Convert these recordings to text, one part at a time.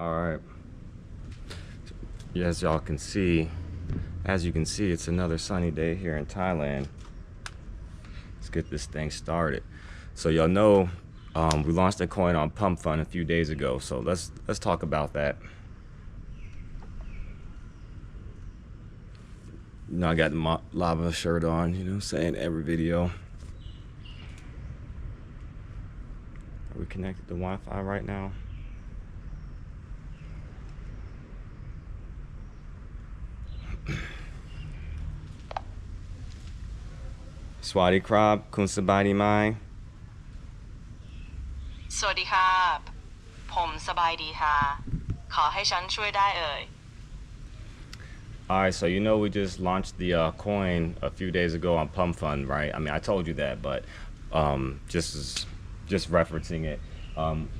All right. As you can see, it's another sunny day here in Thailand. Let's get this thing started. So y'all know we launched a coin on PumpFun a few days ago. So let's talk about that. You know, I got the lava shirt on, you know what I'm saying, every video. Are we connected to Wi-Fi right now? Swati Krab, Kun Sabadi Mai. สวัสดีครับผมสบายดีค่ะขอให้ฉันช่วยได้เอ่ย Alright, so you know we just launched the coin a few days ago on PumpFun, right? I mean, I told you that, but just referencing it.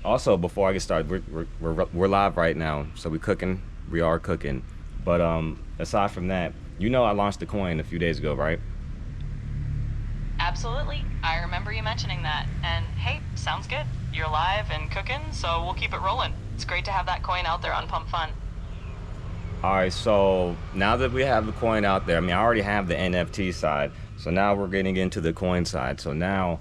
Also, before I get started, we're live right now, so we are cooking. But aside from that, you know I launched the coin a few days ago, right? Absolutely, I remember you mentioning that. And hey, sounds good. You're live and cooking, so we'll keep it rolling. It's great to have that coin out there on PumpFun. Alright, so now that we have the coin out there, I mean, I already have the NFT side, so now we're getting into the coin side. So now,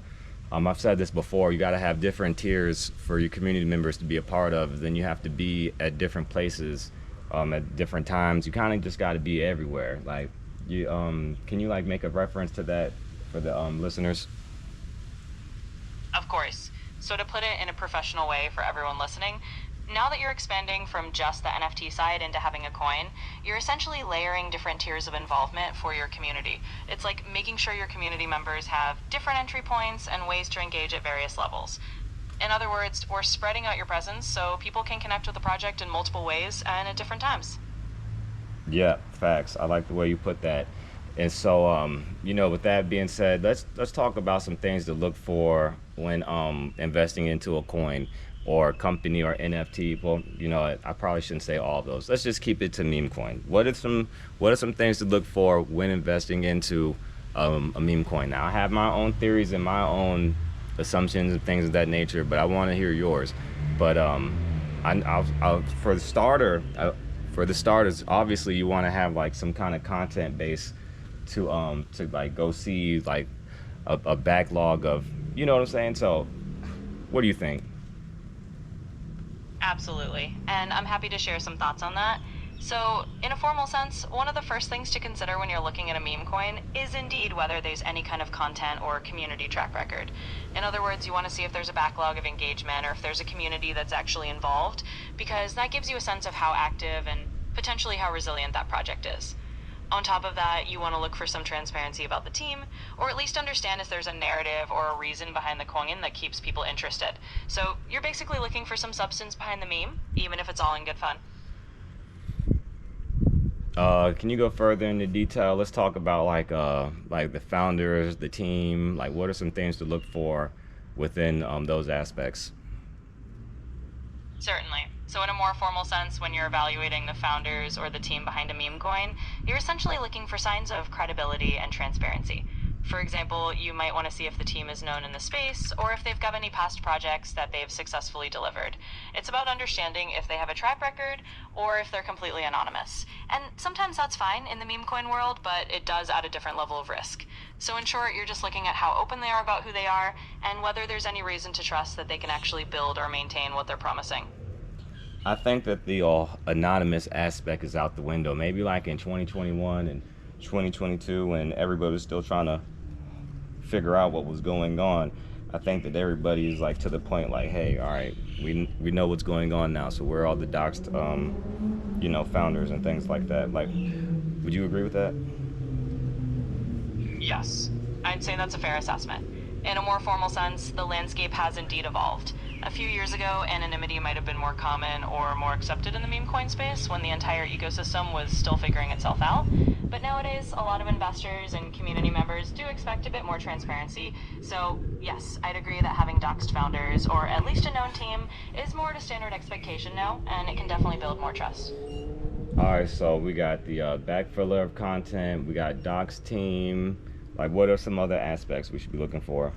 I've said this before, you got to have different tiers for your community members to be a part of. Then you have to be at different places at different times. You kind of just got to be everywhere. Like, you can you like make a reference to that for the listeners? Of course. So to put it in a professional way for everyone listening, now that you're expanding from just the NFT side into having a coin, you're essentially layering different tiers of involvement for your community. It's like making sure your community members have different entry points and ways to engage at various levels. In other words, we're spreading out your presence so people can connect with the project in multiple ways and at different times. Yeah, facts. I like the way you put that. And so, you know, with that being said, let's talk about some things to look for when investing into a coin or company or NFT. Well, you know, I probably shouldn't say all of those. Let's just keep it to Memecoin. What are some things to look for when investing into a Memecoin? Now, I have my own theories and my own assumptions and things of that nature, but I want to hear yours. But for the starters, obviously you want to have like some kind of content base to like go see like a backlog of, you know what I'm saying? So, what do you think? Absolutely, and I'm happy to share some thoughts on that. So, in a formal sense, one of the first things to consider when you're looking at a meme coin is indeed whether there's any kind of content or community track record. In other words, you want to see if there's a backlog of engagement or if there's a community that's actually involved, because that gives you a sense of how active and potentially how resilient that project is. On top of that, you want to look for some transparency about the team, or at least understand if there's a narrative or a reason behind the coin that keeps people interested. So you're basically looking for some substance behind the meme, even if it's all in good fun. Can you go further into detail? Let's talk about like the founders, the team. Like, what are some things to look for within those aspects? Certainly. So in a more formal sense, when you're evaluating the founders or the team behind a meme coin, you're essentially looking for signs of credibility and transparency. For example, you might want to see if the team is known in the space or if they've got any past projects that they've successfully delivered. It's about understanding if they have a track record or if they're completely anonymous. And sometimes that's fine in the meme coin world, but it does add a different level of risk. So in short, you're just looking at how open they are about who they are and whether there's any reason to trust that they can actually build or maintain what they're promising. I think that the anonymous aspect is out the window. Maybe like in 2021 and 2022 when everybody was still trying to figure out what was going on. I think that everybody is like to the point like, hey, all right, we know what's going on now, so we're all the doxed, you know, founders and things like that. Like, would you agree with that? Yes, I'd say that's a fair assessment. In a more formal sense, the landscape has indeed evolved. A few years ago, anonymity might have been more common or more accepted in the meme coin space when the entire ecosystem was still figuring itself out. But nowadays, a lot of investors and community members do expect a bit more transparency. So yes, I'd agree that having doxed founders, or at least a known team, is more to standard expectation now, and it can definitely build more trust. All right, so we got the backfiller of content, we got doxed team. Like, what are some other aspects we should be looking for?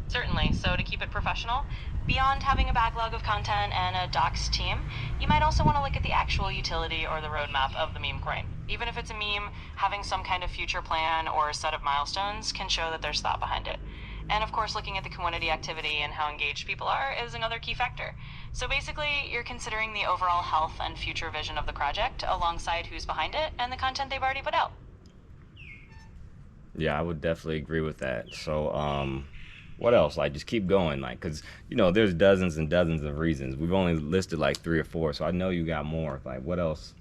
Certainly. So to keep it professional, Beyond having a backlog of content and a doxed team, you might also want to look at the actual utility or the roadmap of the meme coin. Even if it's a meme, having some kind of future plan or a set of milestones can show that there's thought behind it. And of course, looking at the community activity and how engaged people are is another key factor. So basically, you're considering the overall health and future vision of the project alongside who's behind it and the content they've already put out. Yeah, I would definitely agree with that. So, what else? Like, just keep going. Like, cause there's dozens and dozens of reasons. We've only listed like three or four, so I know you got more. Like, what else?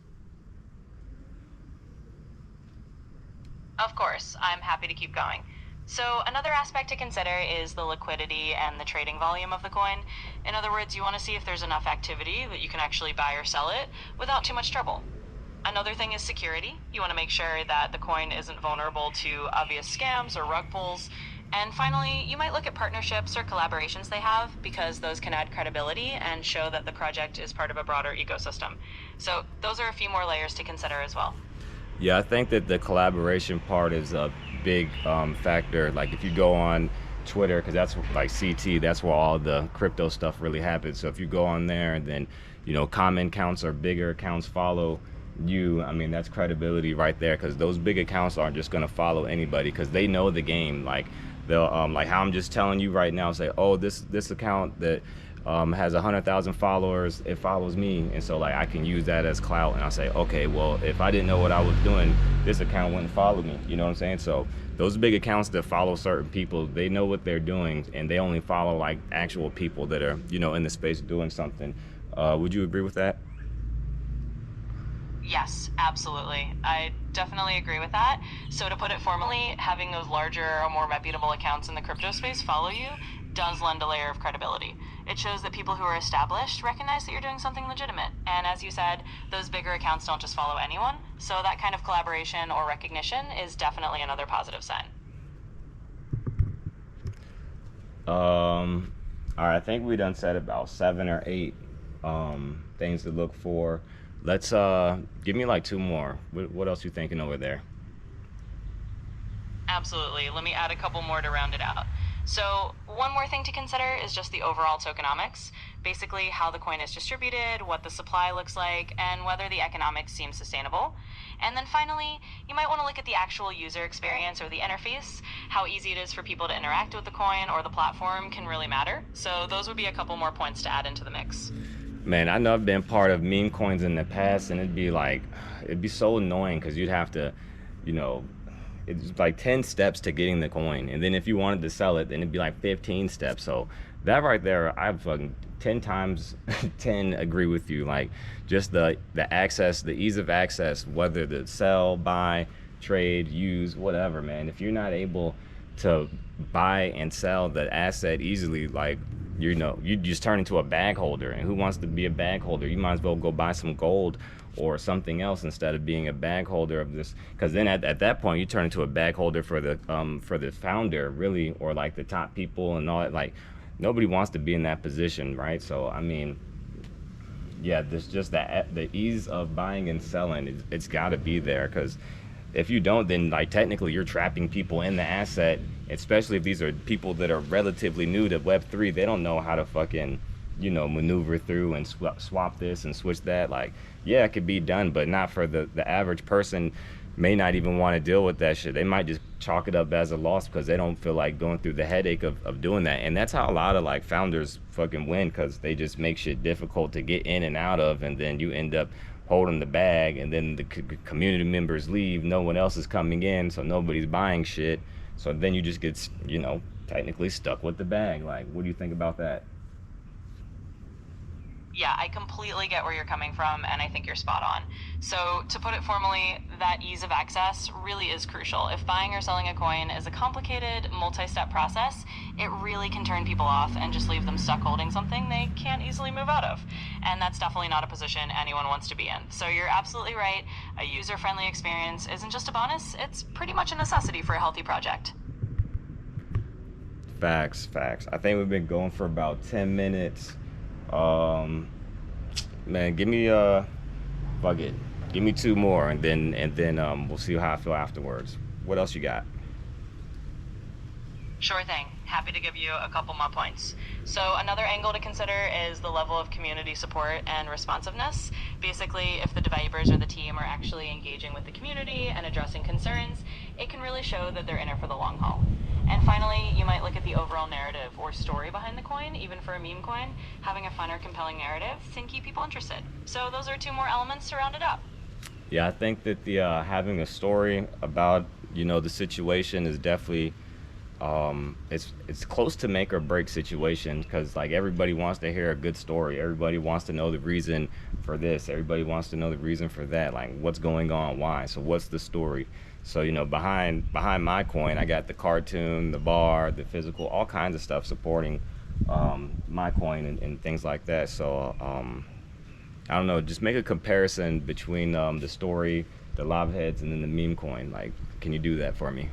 Of course, I'm happy to keep going. So another aspect to consider is the liquidity and the trading volume of the coin. In other words, you want to see if there's enough activity that you can actually buy or sell it without too much trouble. Another thing is security. You want to make sure that the coin isn't vulnerable to obvious scams or rug pulls. And finally, you might look at partnerships or collaborations they have because those can add credibility and show that the project is part of a broader ecosystem. So those are a few more layers to consider as well. Yeah, I think that the collaboration part is a big factor. Like if you go on Twitter, because that's like CT, that's where all the crypto stuff really happens. So if you go on there and then, comment counts or bigger accounts follow you, I mean, that's credibility right there, because those big accounts aren't just going to follow anybody because they know the game. Like they'll, like how I'm just telling you right now, say, oh, this account that has 100,000 followers, it follows me, and so like I can use that as clout, and I'll say, okay, well, if I didn't know what I was doing, this account wouldn't follow me. You know what I'm saying? So those big accounts that follow certain people, they know what they're doing, and they only follow like actual people that are in the space doing something. Would you agree with that? Yes, absolutely. I definitely agree with that. So to put it formally, having those larger or more reputable accounts in the crypto space follow you does lend a layer of credibility. It shows that people who are established recognize that you're doing something legitimate. And as you said, those bigger accounts don't just follow anyone. So that kind of collaboration or recognition is definitely another positive sign. All right, I think we done said about 7 or 8 things to look for. Let's give me like 2 more. What else you thinking over there? Absolutely. Let me add a couple more to round it out. So one more thing to consider is just the overall tokenomics, basically how the coin is distributed, what the supply looks like, and whether the economics seem sustainable. And then finally, you might want to look at the actual user experience or the interface. How easy it is for people to interact with the coin or the platform can really matter. So those would be a couple more points to add into the mix. Man, I know I've been part of meme coins in the past, and it'd be so annoying because you'd have to, you know, it's like 10 steps to getting the coin, and then if you wanted to sell it, then it'd be like 15 steps. So that right there, I fucking 10 times 10 agree with you. Like just the access, the ease of access, whether to sell, buy, trade, use, whatever, man. If you're not able to buy and sell the asset easily, like you just turn into a bag holder, and who wants to be a bag holder? You might as well go buy some gold or something else instead of being a bag holder of this, because then at that point you turn into a bag holder for the founder, really, or like the top people and all that. Like nobody wants to be in that position, right? So I mean, yeah, this just the ease of buying and selling, it's got to be there, because if you don't, then like technically you're trapping people in the asset, especially if these are people that are relatively new to Web3. They don't know how to fucking maneuver through and swap this and switch that. Like, yeah, it could be done, but not for the average person. May not even want to deal with that shit. They might just chalk it up as a loss because they don't feel like going through the headache of doing that. And that's how a lot of like founders fucking win, because they just make shit difficult to get in and out of, and then you end up holding the bag, and then the community members leave, no one else is coming in, so nobody's buying shit. So then you just get technically stuck with the bag. Like, what do you think about that? Yeah, I completely get where you're coming from, and I think you're spot on. So to put it formally, that ease of access really is crucial. If buying or selling a coin is a complicated, multi-step process, it really can turn people off and just leave them stuck holding something they can't easily move out of. And that's definitely not a position anyone wants to be in. So you're absolutely right. A user-friendly experience isn't just a bonus, it's pretty much a necessity for a healthy project. Facts. I think we've been going for about 10 minutes. Man, give me fuck it, give me 2 more, and then we'll see how I feel afterwards. What else you got? Sure thing. Happy to give you a couple more points. So another angle to consider is the level of community support and responsiveness. Basically, if the developers or the team are actually engaging with the community and addressing concerns, it can really show that they're in it for the long haul. And finally, you might look at the overall narrative or story behind the coin. Even for a meme coin, having a fun or compelling narrative can keep people interested. So those are two more elements to round it up. Yeah, I think that the having a story about the situation is definitely it's close to make or break situation, because like everybody wants to hear a good story, everybody wants to know the reason for this, everybody wants to know the reason for that, like what's going on, why, so what's the story. So behind my coin I got the cartoon, the bar, the physical, all kinds of stuff supporting my coin and things like that. So I don't know, just make a comparison between the story, the lava heads, and then the meme coin. Like, can you do that for me?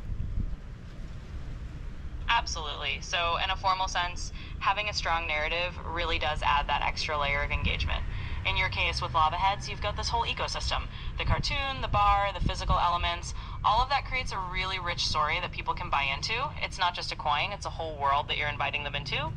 Absolutely. So, in a formal sense, having a strong narrative really does add that extra layer of engagement. In your case with lava heads, you've got this whole ecosystem, the cartoon, the bar, the physical elements. All of that creates a really rich story that people can buy into. It's not just a coin, it's a whole world that you're inviting them into.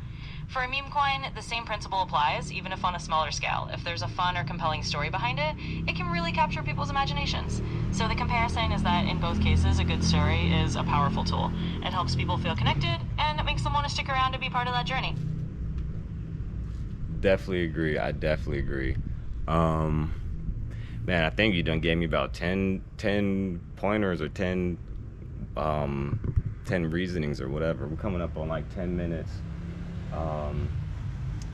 For a meme coin, the same principle applies, even if on a smaller scale. If there's a fun or compelling story behind it, it can really capture people's imaginations. So the comparison is that in both cases, a good story is a powerful tool. It helps people feel connected, and it makes them want to stick around to be part of that journey. Definitely agree. I definitely agree. Man, I think you done gave me about 10 pointers or 10 reasonings or whatever. We're coming up on like 10 minutes.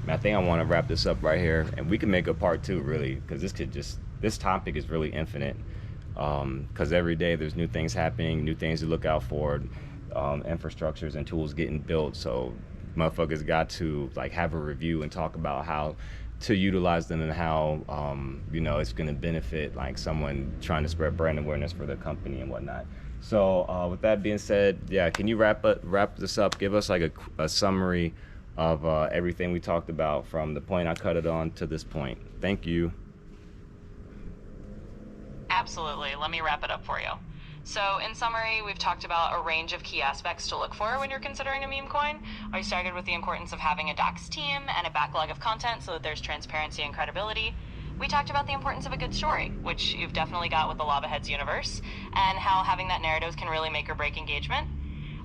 I think I want to wrap this up right here, and we can make a part two, really, because this topic is really infinite. Because every day there's new things happening, new things to look out for, infrastructures and tools getting built. So motherfuckers got to like have a review and talk about how to utilize them and how it's going to benefit like someone trying to spread brand awareness for their company and whatnot. So with that being said, yeah, can you wrap this up? Give us like a summary of everything we talked about from the point I cut it on to this point. Thank you. Absolutely. Let me wrap it up for you. So, in summary, we've talked about a range of key aspects to look for when you're considering a meme coin. I started with the importance of having a doxed team and a backlog of content so that there's transparency and credibility. We talked about the importance of a good story, which you've definitely got with the Lava Heads universe, and how having that narrative can really make or break engagement.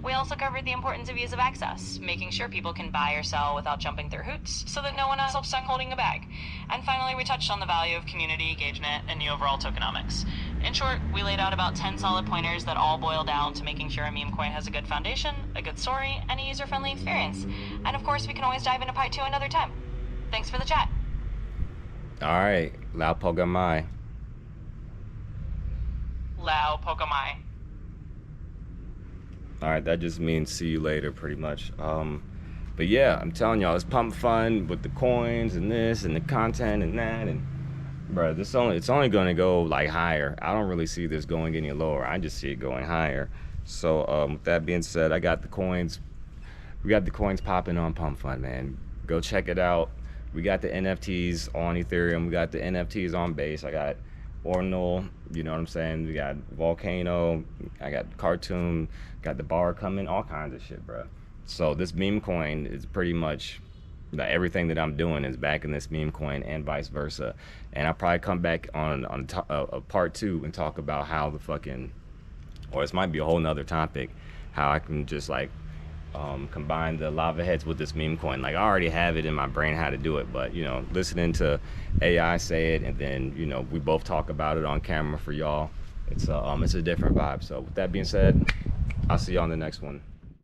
We also covered the importance of ease of access, making sure people can buy or sell without jumping through hoops so that no one else is stuck holding a bag. And finally, we touched on the value of community engagement and the overall tokenomics. In short, we laid out about 10 solid pointers that all boil down to making sure a meme coin has a good foundation, a good story, and a user-friendly experience. And of course, we can always dive into part 2 another time. Thanks for the chat. All right, Lao Pogamai. Lao Pogamai. All right, that just means see you later, pretty much. But yeah, I'm telling y'all, it's PumpFun with the coins and this and the content and that, and bro, it's only going to go like higher. I don't really see this going any lower. I just see it going higher. So with that being said, I got the coins. We got the coins popping on PumpFun, man. Go check it out. We got the NFTs on Ethereum. We got the NFTs on Base. I got Ordinal, you know what I'm saying? We got Volcano. I got Cartoon. Got the bar coming. All kinds of shit, bro. So this meme coin is pretty much like everything that I'm doing is backing this meme coin and vice versa. And I'll probably come back on a part 2 and talk about how the fucking, or this might be a whole nother topic, how I can just like combine the lava heads with this meme coin. Like I already have it in my brain how to do it, but listening to AI say it and then we both talk about it on camera for y'all, it's a different vibe. So with that being said, I'll see y'all on the next one.